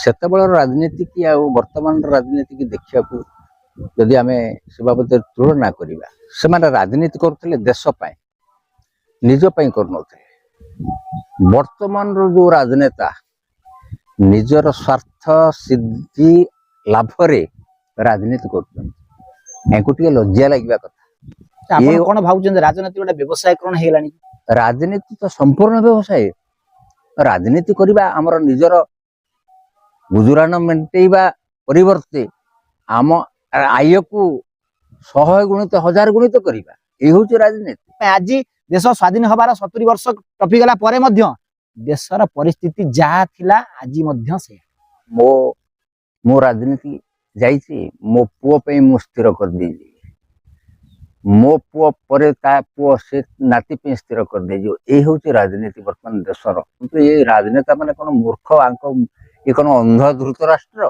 ସେତେବେଳର ରାଜନୀତି କି ଆଉ ବର୍ତ୍ତମାନର ରାଜନୀତି କି ଦେଖିବାକୁ ଯଦି ଆମେ ସେ ବାବଦରେ ତୁଳନା କରିବା, ସେମାନେ ରାଜନୀତି କରୁଥିଲେ ଦେଶ ପାଇଁ, ନିଜ ପାଇଁ କରୁନଥିଲେ। ବର୍ତ୍ତମାନର ଯୋଉ ରାଜନେତା ନିଜର ସ୍ୱାର୍ଥ ସିଦ୍ଧି ଲାଭରେ ରାଜନୀତି କରୁଛନ୍ତି, ୟାଙ୍କୁ ଟିକେ ଲଜ୍ଜା ଲାଗିବା କଥା। ଆପଣ କଣ ଭାବୁଛନ୍ତି ରାଜନୀତି ଗୋଟେ ବ୍ୟବସାୟୀକରଣ ହେଇଗଲାଣି? ରାଜନୀତି ତ ସମ୍ପୂର୍ଣ୍ଣ ବ୍ୟବସାୟ। ରାଜନୀତି କରିବା ଆମର ନିଜର ଗୁଜୁରାଣ ମେଣ୍ଟେଇବା ପରିବର୍ତ୍ତେ ଆମ ଆୟକୁ 100 ଗୁଣିତ 1000 ଗୁଣିତ କରିବା, এই ହଉଛି ରାଜନୀତି। ଆଜି ଦେଶ ସ୍ୱାଧୀନ ହବାର 70 ବର୍ଷ ଟପିଗଲା ପରେ ମଧ୍ୟ ଦେଶର ପରିସ୍ଥିତି ଯାହା ଥିଲା ଆଜି ମଧ୍ୟ ସେଇଆ। ମୁଁ ରାଜନୀତି ଯାଇଛି, ମୋ ପୁଅ ପାଇଁ ମୁଁ ସ୍ଥିର କରିଦେଇଛି, ମୋ ପୁଅ ପରେ ତା ପୁଅ ସେ ନାତି ପାଇଁ ସ୍ଥିର କରିଦେଇଛି। ଏଇ ହଉଛି ରାଜନୀତି ବର୍ତ୍ତମାନ ଦେଶର। କିନ୍ତୁ ଏଇ ରାଜନେତା ମାନେ କଣ ମୂର୍ଖ? ଇଏ କଣ ଅନ୍ଧ ଧୃତରାଷ୍ଟ୍ର?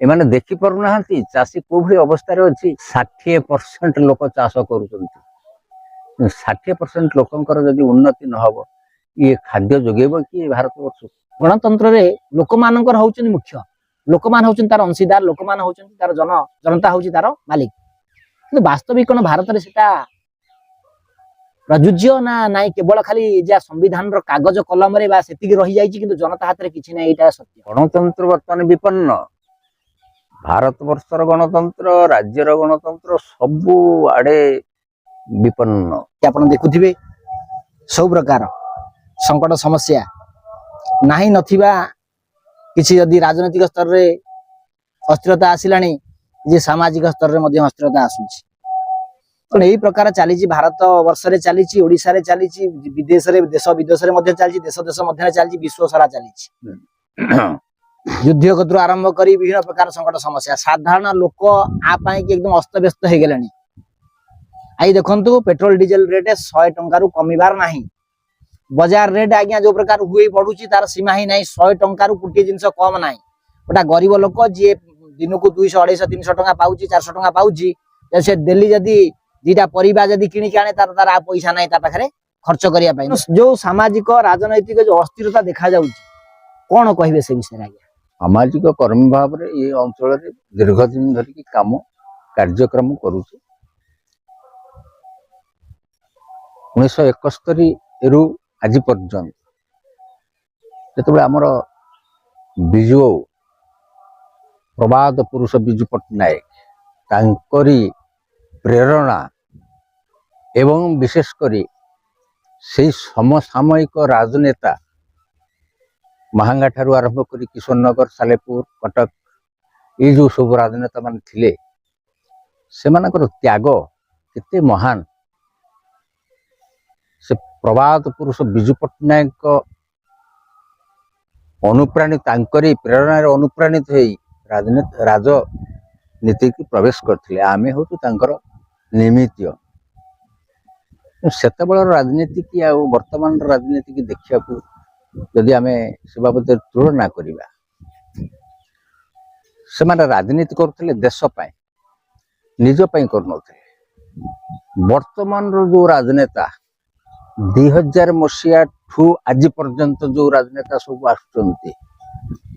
ଏମାନେ ଦେଖିପାରୁନାହାନ୍ତି ଚାଷୀ କୋଉଭଳି ଅବସ୍ଥାରେ ଅଛି। 60% ଲୋକ ଚାଷ କରୁଛନ୍ତି। 60% ଲୋକଙ୍କର ଯଦି ଉନ୍ନତି ନହବ, ଇଏ ଖାଦ୍ୟ ଯୋଗେଇବ କିଏ ଭାରତବର୍ଷକୁ? ଗଣତନ୍ତ୍ରରେ ଲୋକମାନଙ୍କର ହଉଛନ୍ତି ମୁଖ୍ୟ, ଲୋକମାନେ ହଉଛନ୍ତି ତାର ଅଂଶୀଦାର, ଲୋକମାନେ ହଉଛନ୍ତି ତାର ଜନତା ହଉଛି ତାର ମାଲିକ। କିନ୍ତୁ ବାସ୍ତବିକ କଣ ଭାରତରେ ସେଟା ପ୍ରଯୁଜ୍ୟ ନା ନାଇଁ? କେବଳ ଖାଲି ଯାହା ସମ୍ବିଧାନର କାଗଜ କଲମରେ ବା ସେତିକି ରହିଯାଇଛି, କିନ୍ତୁ ଜନତା ହାତରେ କିଛି ନାହିଁ, ଏଇଟା ସତ୍ୟ। ଗଣତନ୍ତ୍ର ବର୍ତ୍ତମାନ ବିପନ୍ନ। ଭାରତବର୍ଷର ଗଣତନ୍ତ୍ର, ରାଜ୍ୟର ଗଣତନ୍ତ୍ର ସବୁ ଆଡେ ବିପନ୍ନ। ଆପଣ ଦେଖୁଥିବେ ସବୁ ପ୍ରକାର ସଂକଟ ସମସ୍ୟା ନାହିଁ ନଥିବା କିଛି ଯଦି ରାଜନୈତିକ ସ୍ତରରେ ଅସ୍ଥିରତା ଆସିଲାଣି, ଯେ ସାମାଜିକ ସ୍ତରରେ ମଧ୍ୟ ଅସ୍ଥିରତା ଆସୁଛି। ତେଣୁ ଏଇ ପ୍ରକାର ଚାଲିଛି, ଭାରତ ବର୍ଷରେ ଚାଲିଛି, ଓଡିଶାରେ ଚାଲିଛି, ବିଦେଶରେ ଦେଶ ବିଦେଶରେ ମଧ୍ୟ ଚାଲିଛି, ଦେଶ ଦେଶ ମଧ୍ୟରେ ଚାଲିଛି, ବିଶ୍ୱ ସାରା ଚାଲିଛି। ଯୁଦ୍ଧ କତରୁ ଆରମ୍ଭ କରି ବିଭିନ୍ନ ପ୍ରକାର ସଂକଟ ସମସ୍ୟା, ସାଧାରଣ ଲୋକ ଆ ପାଇଁ ଏକଦମ ଅସ୍ତବ୍ୟସ୍ତ ହେଇଗଲେଣି। ଆଇ ଦେଖନ୍ତୁ पेट्रोल डीजेल रेट 100 टंकारु कमिबार नाही। बाजार रेट आज्ञा जो प्रकार हुए पड़ुची तार सीमा ही नहीं। 100 टंकारु कोटी जिनस कम नाही। गोटा गरीब लोक जी दिन को 200 250 300 टंका पाउची, 400 टंका पाउची, से डेली जदी दीटा परिबा जदी किणी के आने तार आ पैसा नाही ता पाखरे खर्च करिया पाई। जो सामाजिक राजनैतिक जो अस्थिरता देखा जाउची, कोन कहिबे से विषय आज्ञा? सामाजिक कर्मी भाव रे ये अंचल रे दीर्घ दिन धरिकी काम कार्यक्रम करूची। 1971 रु आज पर्यंत जो आमर विजु प्रबाद पुरुष विजु पट्टनायक तांकरी प्रेरणा एवं विशेषकर से समसामयिक राजनेता महांगा ठारू आरंभ कर किशोर नगर, सालेपुर, कटक, ये जो सब राजनेता मान थिले, से मानकर त्याग केते महान। से प्रबाद पुरुष विजु पट्टनायक अनुप्राणित तांकरी प्रेरणा अनुप्राणित हो राजनीति की प्रवेश करथिले। आमे होतु तांकर निमित्त। सेतेबेलर राजनीति की आ वर्तमान राजनीति की देखिया को यदि आमे से बाबदरे तुलना करिबा, से माने राजनीति करथिले देश पाई, निज पाई करनथिले। वर्तमान जो राजनेता 2000 मसीहा ठू आज पर्यंत जो राजनेता सब आसुचंती,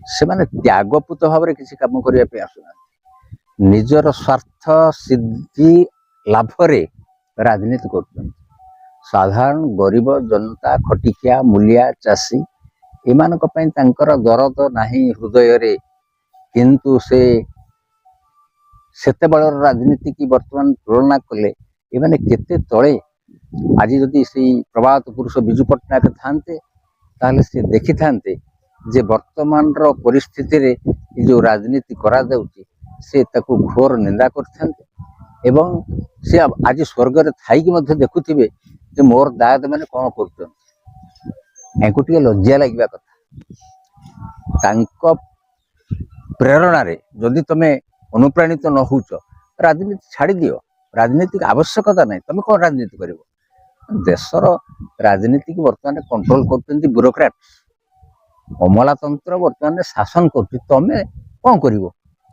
से माने त्यागपूत भाव में किसी काम करने आसुना, निजर स्वार्थ सिद्धि लाभरे राजनीति कर। साधारण गरीब जनता, खटिकिया, मूलिया, चाषी एमानक पई तांकर दरद नाही हृदय रे। किंतु सेते बळर राजनीति की वर्तमान तुलना कले एमाने केते तळे। आज जदि से प्रभात पुरुष विजु पट्टनायक थांते ताले से देखि थांते जे वर्तमान रो परिस्थिति रे जो राजनीति करा जाउची से ताकू घोर निंदा करथांते। एवं से आज स्वर्ग रे थाई कि मध्य देखुथिबे जे मोर दायद माने कोन करछन। एंको टिके लज्जा लागिबा कथा। तांको प्रेरणा रे जदि तमे अनुप्राणित न होउछ, राजनीति छाड़ी दियो। राजनीति आवश्यकता नहीं, तुम कौन राजनीति कर? देशर राजनीति की बर्तमान कंट्रोल कर ब्यूरोक्राट, अमलातंत्र बर्तमान शासन कर। तमें कौन कर?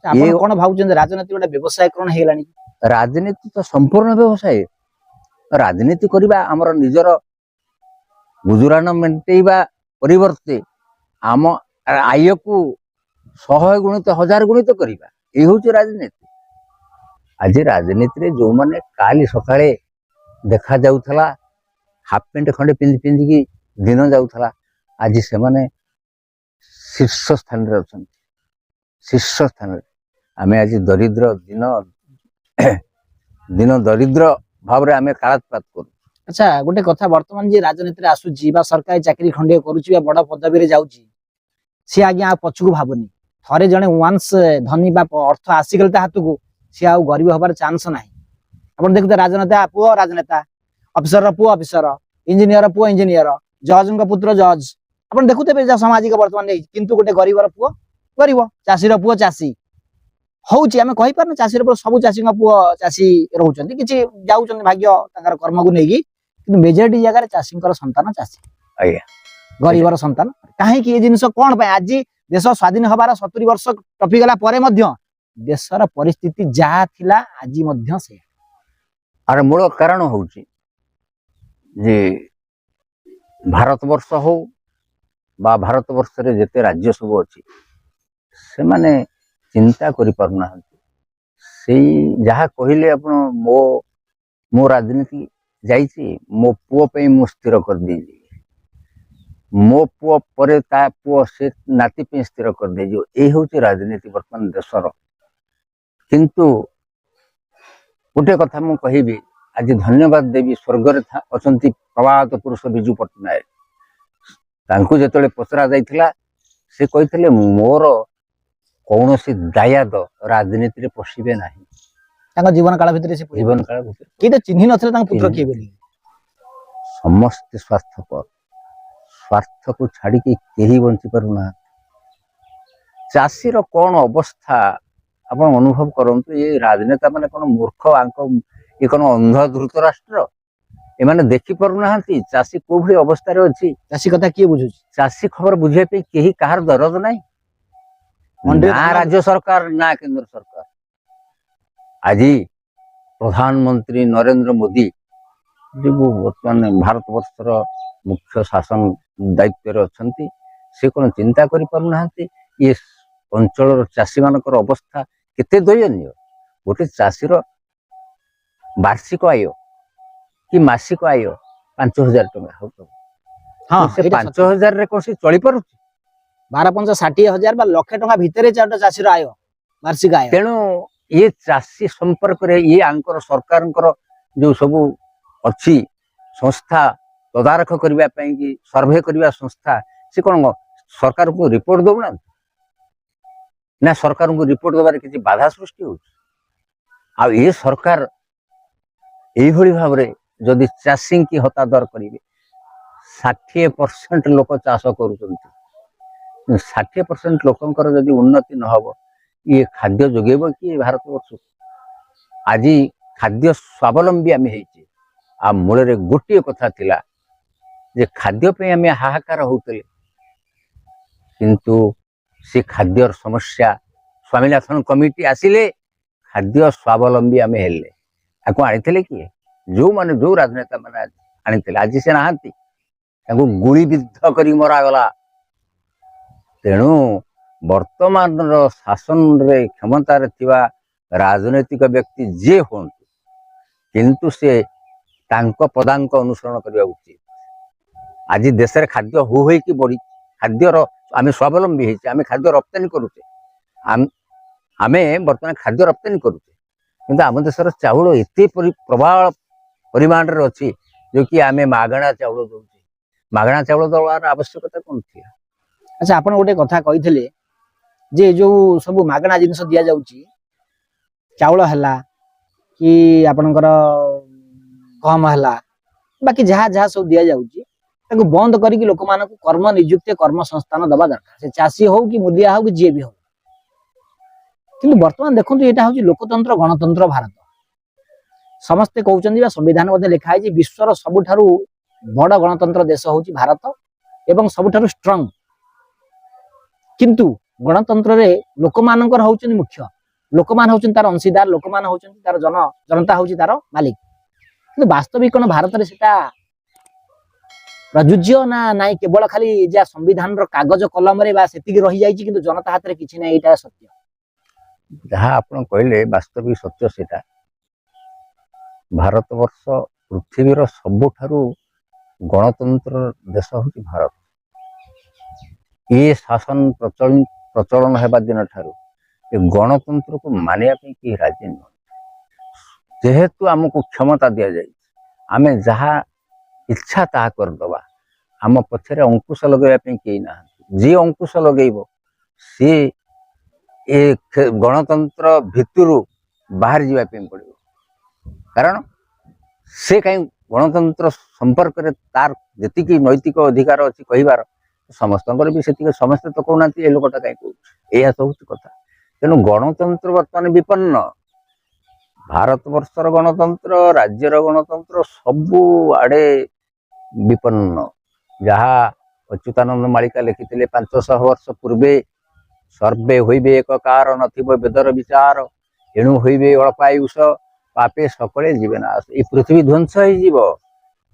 कौन भावुं राजनीति गोटे व्यवसायीकरण हो गलानी? राजनीति तो संपूर्ण व्यवसाय। राजनीति करबा हमर निजर गुजराण मेंटेइबा परिवर्ते आम आय को ଶହେ ଗୁଣିତ 1000 ଗୁଣିତ କରିବା। ଏଇ ହଉଛି ରାଜନୀତି। ଆଜି ରାଜନୀତିରେ ଯୋଉମାନେ କାଲି ସକାଳେ ଦେଖା ଯାଉଥିଲା ହାଫ ପ୍ୟାଣ୍ଟ ଖଣ୍ଡେ ପିନ୍ଧିକି ଦିନ ଯାଉଥିଲା, ଆଜି ସେମାନେ ଶୀର୍ଷ ସ୍ଥାନରେ ଅଛନ୍ତି। ଶୀର୍ଷ ସ୍ଥାନରେ ଆମେ ଆଜି ଦରିଦ୍ର ଦିନ ଦରିଦ୍ର ଭାବରେ ଆମେ କାଳାତିପାତ କରୁ। ଆଚ୍ଛା, ଗୋଟେ କଥା, ବର୍ତ୍ତମାନ ଯେ ରାଜନୀତିରେ ଆସୁଛି ବା ସରକାରୀ ଚାକିରି ଖଣ୍ଡିଏ କରୁଛି ବା ବଡ ପଦବୀରେ ଯାଉଛି, ସିଏ ଆଜ୍ଞା ଆଉ ପଛକୁ ଭାବୁନି। ଥରେ ଜଣେ ୱାନ୍ସ ଧନୀ ବା ଅର୍ଥ ଆସିଗଲେ ତା ହାତକୁ, ସିଏ ଆଉ ଗରିବ ହବାର ଚାନ୍ସ ନାହିଁ। ଆପଣ ଦେଖୁଥିବେ ରାଜନେତା ପୁଅ ରାଜନେତା, ଅଫିସରର ପୁଅ ଅଫିସର, ଇଞ୍ଜିନିୟର ପୁଅ ଇଞ୍ଜିନିୟର, ଜଜଙ୍କ ପୁତ୍ର ଜଜ। ଆପଣ ଦେଖୁଥିବେ ଯାହା ସାମାଜିକ ବର୍ତ୍ତମାନ ହେଇଛି। କିନ୍ତୁ ଗୋଟେ ଗରିବର ପୁଅ ଗରିବ, ଚାଷୀର ପୁଅ ଚାଷୀ ହଉଛି। ଆମେ କହିପାରୁନୁ ଚାଷୀର ପୁଅ, ସବୁ ଚାଷୀଙ୍କ ପୁଅ ଚାଷୀ ରହୁଛନ୍ତି, କିଛି ଯାଉଛନ୍ତି ଭାଗ୍ୟ ତାଙ୍କର କର୍ମକୁ ନେଇକି, କିନ୍ତୁ ମେଜରିଟି ଜାଗାରେ ଚାଷୀଙ୍କର ସନ୍ତାନ ଚାଷୀ, ଆଜ୍ଞା ଗରିବର ସନ୍ତାନ। କାହିଁକି ଏ ଜିନିଷ କଣ ପାଇଁ? ଆଜି ଦେଶ ସ୍ୱାଧୀନ ହବାର 70 ବର୍ଷ ଟପିଗଲା ପରେ ମଧ୍ୟ ଦେଶର ପରିସ୍ଥିତି ଯାହା ଥିଲା ଆଜି ମଧ୍ୟ ସେଇଆ। ଆର ମୂଳ କାରଣ ହଉଛି ଯେ ଭାରତବର୍ଷ ହଉ ବା ଭାରତବର୍ଷରେ ଯେତେ ରାଜ୍ୟ ସବୁ ଅଛି, ସେମାନେ ଚିନ୍ତା କରିପାରୁନାହାନ୍ତି। ସେଇ ଯାହା କହିଲେ ଆପଣ, ମୋ ରାଜନୀତି ଯାଇଛି, ମୋ ପୁଅ ପାଇଁ ମୁଁ ସ୍ଥିର କରିଦେଇଛି, ମୋ ପୁଅ ପରେ ତା ପୁଅ ସେ ନାତି ପାଇଁ ସ୍ଥିର କରିଦେଇଯିବ। ଏଇ ହଉଛି ରାଜନୀତି ବର୍ତ୍ତମାନ ଦେଶର। କିନ୍ତୁ ଗୋଟେ କଥା ମୁଁ କହିବି, ଆଜି ଧନ୍ୟବାଦ ଦେବି, ସ୍ୱର୍ଗରେ ଅଛନ୍ତି ପ୍ରବାଦ ପୁରୁଷ ବିଜୁ ପଟ୍ଟନାୟକ। ତାଙ୍କୁ ଯେତେବେଳେ ପଚରା ଯାଇଥିଲା, ସେ କହିଥିଲେ ମୋର କୌଣସି ଦାୟାଦ ରାଜନୀତିରେ ପଶିବେ ନାହିଁ। ତାଙ୍କ ଜୀବନ କାଳ ଭିତରେ ସେ ଜୀବନ କାଳ ଭିତରେ କିଏ ତ ଚିହ୍ନି ନଥିଲେ ତାଙ୍କ ପୁତ୍ର କିଏ ବୋଲି। ସମସ୍ତେ ସ୍ୱାର୍ଥପର, ସ୍ୱାର୍ଥକୁ ଛାଡିକି କେହି ବଞ୍ଚି ପାରୁନାହାନ୍ତି। ଚାଷୀର କଣ ଅବସ୍ଥା ଆପଣ ଅନୁଭବ କରନ୍ତୁ। ଏ ରାଜନେତା ମାନେ କଣ ମୂର୍ଖ, ଏ କଣ ଅନ୍ଧ ଧୃତ ରାଷ୍ଟ୍ର? ଏମାନେ ଦେଖି ପାରୁନାହାନ୍ତି ଚାଷୀ କୋଉ ଭଳି ଅବସ୍ଥାରେ ଅଛି। ଚାଷୀ କଥା କିଏ ବୁଝୁଛି? ଚାଷୀ ଖବର ବୁଝିବା ପାଇଁ କେହି କାହାର ଦରଦ ନାହିଁ। ନା ରାଜ୍ୟ ସରକାର ନା କେନ୍ଦ୍ର ସରକାର। ଆଜି ପ୍ରଧାନମନ୍ତ୍ରୀ ନରେନ୍ଦ୍ର ମୋଦି, ଯେଉଁ ବର୍ତ୍ତମାନ ଭାରତବର୍ଷର ମୁଖ୍ୟ ଶାସନ ଦାୟିତ୍ୱରେ ଅଛନ୍ତି, ସେ କଣ ଚିନ୍ତା କରିପାରୁନାହାନ୍ତି ଏ ଅଞ୍ଚଳର ଚାଷୀ ମାନଙ୍କର ଅବସ୍ଥା କେତେ ଦୟନୀୟ। ଗୋଟେ ଚାଷୀର ବାର୍ଷିକ ଆୟ କି ମାସିକ ଆୟ 5000 ଟଙ୍କା ହଉଥିବ, ସେ 5000ରେ କଣ ସେ ଚଳିପାରୁଛି? 12 5 60,000 ବା ଲକ୍ଷେ ଟଙ୍କା ଭିତରେ ଚାଷୀର ଆୟ, ବାର୍ଷିକ ଆୟ। ତେଣୁ ଏ ଚାଷୀ ସମ୍ପର୍କରେ ଆଙ୍କର ସରକାରଙ୍କର ଯୋଉ ସବୁ ଅଛି ସଂସ୍ଥା, ତଦାରଖ କରିବା ପାଇଁ କି ସର୍ଭେ କରିବା ସଂସ୍ଥା, ସେ କଣ ସରକାରଙ୍କୁ ରିପୋର୍ଟ ଦଉନାହାନ୍ତି? ନା ସରକାରଙ୍କୁ ରିପୋର୍ଟ ଦେବାରେ କିଛି ବାଧା ସୃଷ୍ଟି ହଉଛି? ଆଉ ଏ ସରକାର এইভাবে ভাবে যদি চাষীকে হতাদর করিবে, 60% লোক চাষ করুଛନ୍ତି, 60% ଲୋକଙ୍କର ଯଦି ଉନ୍ନତି ନ ହବ, ଇଏ ଖାଦ୍ୟ ଯୋଗେଇବ କି ଭାରତବର୍ଷକୁ? ଆଜି ଖାଦ୍ୟ ସ୍ୱାବଲମ୍ବୀ ଆମେ ହେଇଛେ। ଆଉ ମୂଳରେ ଗୋଟିଏ କଥା ଥିଲା ଯେ ଖାଦ୍ୟ ପାଇଁ ଆମେ ହାହାକାର ହଉଥିଲେ, କିନ୍ତୁ ସେ ଖାଦ୍ୟର ସମସ୍ୟା ସ୍ୱାମୀନାଥନ କମିଟି ଆସିଲେ ଖାଦ୍ୟ ସ୍ୱାବଲମ୍ବୀ ଆମେ ହେଲେ। ତାକୁ ଆଣିଥିଲେ କିଏ? ଯୋଉମାନେ ଯୋଉ ରାଜନେତା ମାନେ ଆଣିଥିଲେ, ଆଜି ସେ ନାହାନ୍ତି, ତାଙ୍କୁ ଗୁଳିବିଦ୍ଧ କରି ମରାଗଲା। ତେଣୁ ବର୍ତ୍ତମାନର ଶାସନରେ କ୍ଷମତାରେ ଥିବା ରାଜନୈତିକ ବ୍ୟକ୍ତି ଯିଏ ହୁଅନ୍ତୁ, କିନ୍ତୁ ସେ ତାଙ୍କ ପଦାଙ୍କ ଅନୁସରଣ କରିବା ଉଚିତ। ଆଜି ଦେଶରେ ଖାଦ୍ୟ ହୁ ହୋଇକି ବଢି, ଖାଦ୍ୟର ଆମେ ସ୍ୱାବଲମ୍ବୀ ହେଇଛେ, ଆମେ ଖାଦ୍ୟ ରପ୍ତାନି କରୁଛେ, ଆମେ ବର୍ତ୍ତମାନ ଖାଦ୍ୟ ରପ୍ତାନି କରୁଛେ, କିନ୍ତୁ ଆମ ଦେଶର ଚାଉଳ ଏତେ ପ୍ରବଳ ପରିମାଣରେ ଅଛି ଯୋଉକି ଆମେ ମାଗଣା ଚାଉଳ ଦଉଛେ। ମାଗଣା ଚାଉଳ ଦେବାର ଆବଶ୍ୟକତା କଣ ଥିଲା? ଆଚ୍ଛା, ଆପଣ ଗୋଟେ କଥା କହିଥିଲେ ଯେ ଯୋଉ ସବୁ ମାଗଣା ଜିନିଷ ଦିଆଯାଉଛି, ଚାଉଳ ହେଲା କି ଆପଣଙ୍କର ଗହମ ହେଲା, ବାକି ଯାହା ଯାହା ସବୁ ଦିଆଯାଉଛି, ତାକୁ ବନ୍ଦ କରିକି ଲୋକମାନଙ୍କୁ କର୍ମ ନିଯୁକ୍ତି, କର୍ମସଂସ୍ଥାନ ଦେବା ଦରକାର। ସେ ଚାଷୀ ହଉ କି ମୁଲିଆ ହଉ କି ଯିଏ ବି ହଉ। କିନ୍ତୁ ବର୍ତ୍ତମାନ ଦେଖନ୍ତୁ, ଏଇଟା ହଉଛି ଲୋକତନ୍ତ୍ର ଗଣତନ୍ତ୍ର ଭାରତ। ସମସ୍ତେ କହୁଛନ୍ତି ବା ସମ୍ବିଧାନ ମଧ୍ୟ ଲେଖା ହେଇଛି, ବିଶ୍ୱର ସବୁଠାରୁ ବଡ ଗଣତନ୍ତ୍ର ଦେଶ ହଉଛି ଭାରତ ଏବଂ ସବୁଠାରୁ ଷ୍ଟ୍ରଙ୍ଗ। କିନ୍ତୁ ଗଣତନ୍ତ୍ରରେ ଲୋକମାନଙ୍କର ହଉଛନ୍ତି ମୁଖ୍ୟ, ଲୋକମାନେ ହଉଛନ୍ତି ତାର ଅଂଶୀଦାର, ଲୋକମାନେ ହଉଛନ୍ତି ତାର ଜନତା ହଉଛି ତାର ମାଲିକ। କିନ୍ତୁ ବାସ୍ତବିକ କଣ ଭାରତରେ ସେଟା ପ୍ରଯୁଜ୍ୟ ନା ନାଇଁ କେବଳ ଖାଲି ଯାହା ସମ୍ବିଧାନର କାଗଜ କଲମରେ ବା ସେତିକି ରହିଯାଇଛି କିନ୍ତୁ ଜନତା ହାତରେ କିଛି ନାହିଁ, ଏଇଟା ସତ୍ୟ? ଯାହା ଆପଣ କହିଲେ ବାସ୍ତବିକ ସତ୍ୟ ସେଇଟା। ଭାରତବର୍ଷ ପୃଥିବୀର ସବୁଠାରୁ ଗଣତନ୍ତ୍ର ଦେଶ ହେଉଛି ଭାରତ। ଏ ଶାସନ ପ୍ରଚଳନ ହେବା ଦିନ ଠାରୁ ଏ ଗଣତନ୍ତ୍ରକୁ ମାନିବା ପାଇଁ କେହି ରାଜି ନୁହଁ। ଯେହେତୁ ଆମକୁ କ୍ଷମତା ଦିଆଯାଇଛି, ଆମେ ଯାହା ଇଚ୍ଛା ତାହା କରିଦେବା। ଆମ ପଛରେ ଅଙ୍କୁଶ ଲଗେଇବା ପାଇଁ କେହି ନାହାନ୍ତି। ଯିଏ ଅଙ୍କୁଶ ଲଗେଇବ ସିଏ ଏ ଗଣତନ୍ତ୍ର ଭିତରୁ ବାହାରି ଯିବା ପାଇଁ ପଡ଼ିବ। କାରଣ ସେ କାହିଁ ଗଣତନ୍ତ୍ର ସମ୍ପର୍କରେ ତାର ଯେତିକି ନୈତିକ ଅଧିକାର ଅଛି କହିବାର, ସମସ୍ତଙ୍କର ବି ସେତିକି। ସମସ୍ତେ ତ କହୁନାହାନ୍ତି ଏ ଲୋକଟା କାହିଁ କହୁଛି, ଏଇଆ ତ ହେଉଛି କଥା। ତେଣୁ ଗଣତନ୍ତ୍ର ବର୍ତ୍ତମାନ ବିପନ୍ନ। ଭାରତବର୍ଷର ଗଣତନ୍ତ୍ର, ରାଜ୍ୟର ଗଣତନ୍ତ୍ର ସବୁଆଡ଼େ ବିପନ୍ନ। ଯାହା ଅଚ୍ୟୁତାନନ୍ଦ ମାଳିକା ଲେଖିଥିଲେ 500 ବର୍ଷ ପୂର୍ବେ, ସର୍ବେ ହୋଇବେ ଏକକାର ନଥିବ ବେଦର ବିଚାର, ଏଣୁ ହୋଇବେ ଅଳ୍ପାୟୁଷ ପାପେ ସକଳେ ଯିବେ ନା। ଏ ପୃଥିବୀ ଧ୍ୱଂସ ହେଇଯିବ।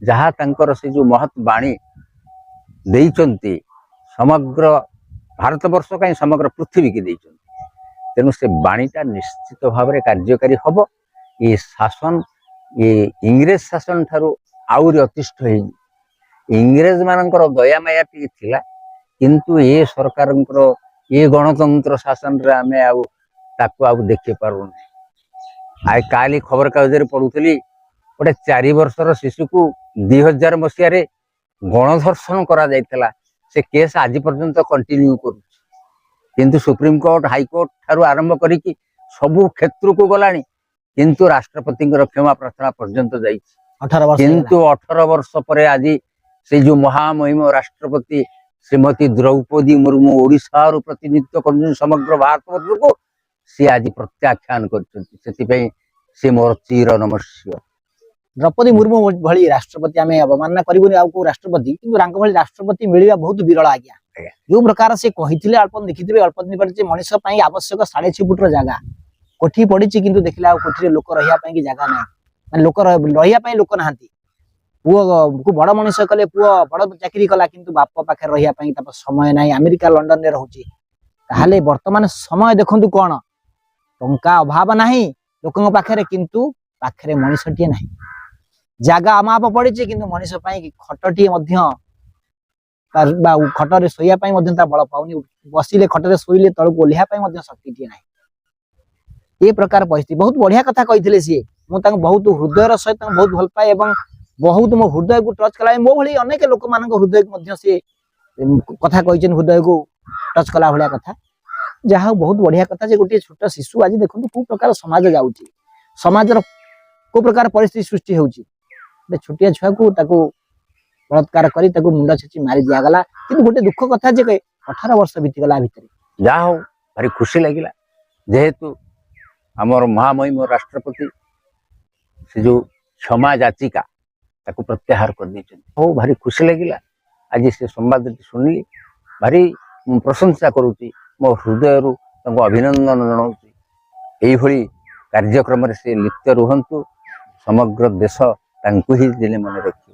ଯାହା ତାଙ୍କର ସେ ଯେଉଁ ମହତ୍ ବାଣୀ ଦେଇଛନ୍ତି ସମଗ୍ର ଭାରତବର୍ଷ କାହିଁ ସମଗ୍ର ପୃଥିବୀକି ଦେଇଛନ୍ତି। ତେଣୁ ସେ ବାଣୀଟା ନିଶ୍ଚିତ ଭାବରେ କାର୍ଯ୍ୟକାରୀ ହବ। ଏ ଶାସନ ଏ ଇଂରେଜ ଶାସନ ଠାରୁ ଆହୁରି ଅତିଷ୍ଠ ହେଇଯିବ। ଇଂରେଜ ମାନଙ୍କର ଦୟାମାୟା ଟିକେ ଥିଲା, କିନ୍ତୁ ଏ ସରକାରଙ୍କର ଏ ଗଣତନ୍ତ୍ର ଶାସନରେ ଆମେ ଆଉ ତାକୁ ଆଉ ଦେଖିପାରୁନି। କାଲି ଖବରକାଗଜରେ ପଢୁଥିଲି, ଗୋଟେ 4 ବର୍ଷର ଶିଶୁକୁ 2000 ମସିହାରେ ଗଣଧର୍ଷଣ କରାଯାଇଥିଲା। ସେ କେସ୍ ଆଜି ପର୍ଯ୍ୟନ୍ତ କଣ୍ଟିନ୍ୟୁ କରୁଛି। କିନ୍ତୁ ସୁପ୍ରିମକୋର୍ଟ, ହାଇକୋର୍ଟ ଠାରୁ ଆରମ୍ଭ କରିକି ସବୁ କ୍ଷେତ୍ରକୁ ଗଲାଣି, କିନ୍ତୁ ରାଷ୍ଟ୍ରପତିଙ୍କର କ୍ଷମା ପ୍ରାର୍ଥନା ପର୍ଯ୍ୟନ୍ତ ଯାଇଛି। 18 ବର୍ଷ କିନ୍ତୁ 18 ବର୍ଷ ପରେ ଆଜି ସେ ଯେଉଁ ମହାମହିମ ରାଷ୍ଟ୍ରପତି ଶ୍ରୀମତୀ ଦ୍ରୌପଦୀ ମୁର୍ମୁ ଓଡ଼ିଶାରୁ ପ୍ରତିନିଧିତ୍ୱ କରୁଛନ୍ତି ସମଗ୍ର ଭାରତବର୍ଷକୁ, ସିଏ ଆଜି ପ୍ରତ୍ୟାଖ୍ୟାନ କରିଛନ୍ତି। ସେଥିପାଇଁ ସେ ମୋର ଚିର ନମସ୍ୟ। ଦ୍ରୌପଦୀ ମୁର୍ମୁ ଭଳି ରାଷ୍ଟ୍ରପତି ଆମେ ଅବମାନନା କରିବୁନି ଆଉ କୋଉ ରାଷ୍ଟ୍ରପତି, କିନ୍ତୁ ତାଙ୍କ ଭଳି ରାଷ୍ଟ୍ରପତି ମିଳିବା ବହୁତ ବିରଳ ଆଜ୍ଞା। ଯୋଉ ପ୍ରକାର ସେ କହିଥିଲେ, ଅଳ୍ପ ଦେଖିଥିବେ ଅଳ୍ପ ଦିନ ପରେ, ଯେ ମଣିଷ ପାଇଁ ଆବଶ୍ୟକ 6.5 ଫୁଟର ଜାଗା। କୋଠି ପଡିଛି କିନ୍ତୁ ଦେଖିଲା ଆଉ କୋଠିରେ ଲୋକ ରହିବା ପାଇଁ କି ଜାଗା ନାହିଁ, ମାନେ ଲୋକ ରହିବା ପାଇଁ ଲୋକ ନାହାନ୍ତି। ପୁଅକୁ ବଡ ମଣିଷ କଲେ, ପୁଅ ବଡ ଚାକିରି କଲା, କିନ୍ତୁ ବାପ ପାଖରେ ରହିବା ପାଇଁ ତାର ସମୟ ନାହିଁ, ଆମେରିକା ଲଣ୍ଡନରେ ରହୁଛି। ତାହେଲେ ବର୍ତ୍ତମାନ ସମୟ ଦେଖନ୍ତୁ କଣ, ଟଙ୍କା ଅଭାବ ନାହିଁ ଲୋକଙ୍କ ପାଖରେ, କିନ୍ତୁ ପାଖରେ ମଣିଷଟିଏ ନାହିଁ। ଜାଗା ଅମାପ ପଡିଛି କିନ୍ତୁ ମଣିଷ ପାଇଁ ଖଟଟିଏ ମଧ୍ୟ ବା ଖଟରେ ଶୋଇବା ପାଇଁ ମଧ୍ୟ ତା ବଳ ପାଉନି। ବସିଲେ ଖଟରେ, ଶୋଇଲେ ତଳକୁ ଓହ୍ଲିବା ପାଇଁ ମଧ୍ୟ ଶକ୍ତିଟିଏ ନାହିଁ। ଏ ପ୍ରକାର ପରିସ୍ଥିତି। ବହୁତ ବଢିଆ କଥା କହିଥିଲେ ସିଏ। ମୁଁ ତାଙ୍କୁ ବହୁତ ହୃଦୟର ସହିତ ତାଙ୍କୁ ବହୁତ ଭଲ ପାଏ ଏବଂ ବହୁତ ମୋ ହୃଦୟକୁ ଟଚ୍ କଲା। ମୋ ଭଳି ଅନେକ ଲୋକମାନଙ୍କ ହୃଦୟକୁ ମଧ୍ୟ ସିଏ କଥା କହିଛନ୍ତି, ହୃଦୟକୁ ଟଚ୍ କଲା ଭଳିଆ କଥା। ଯାହା ହଉ, ବହୁତ ବଢିଆ କଥା ଯେ ଗୋଟିଏ ଛୋଟ ଶିଶୁ ଆଜି ଦେଖନ୍ତୁ କୋଉ ପ୍ରକାର ସମାଜ ଯାଉଛି, ସମାଜର କୋଉ ପ୍ରକାର ପରିସ୍ଥିତି ସୃଷ୍ଟି ହେଉଛି। ଗୋଟେ ଛୋଟିଆ ଛୁଆକୁ ତାକୁ ବଳାତ୍କାର କରି ତାକୁ ମୁଣ୍ଡ ଛେଚି ମାରି ଦିଆଗଲା। କିନ୍ତୁ ଗୋଟେ ଦୁଃଖ କଥା ଯେ 18 ବର୍ଷ ବିତିଗଲା ଭିତରେ। ଯାହା ହଉ, ଭାରି ଖୁସି ଲାଗିଲା, ଯେହେତୁ ଆମର ମହାମହିମ ରାଷ୍ଟ୍ରପତି ସେ ଯେଉଁ କ୍ଷମା ଯାଚିକା ତାକୁ ପ୍ରତ୍ୟାହାର କରିଦେଇଛନ୍ତି। ହଉ, ଭାରି ଖୁସି ଲାଗିଲା। ଆଜି ସେ ସମ୍ବାଦଟି ଶୁଣିଲି, ଭାରି ମୁଁ ପ୍ରଶଂସା କରୁଛି, ମୋ ହୃଦୟରୁ ତାଙ୍କୁ ଅଭିନନ୍ଦନ ଜଣାଉଛି। ଏଇଭଳି କାର୍ଯ୍ୟକ୍ରମରେ ସେ ଲିପ୍ତ ରୁହନ୍ତୁ, ସମଗ୍ର ଦେଶ ତାଙ୍କୁ ହିଁ ଦିନେ ମନେ ରଖିବ।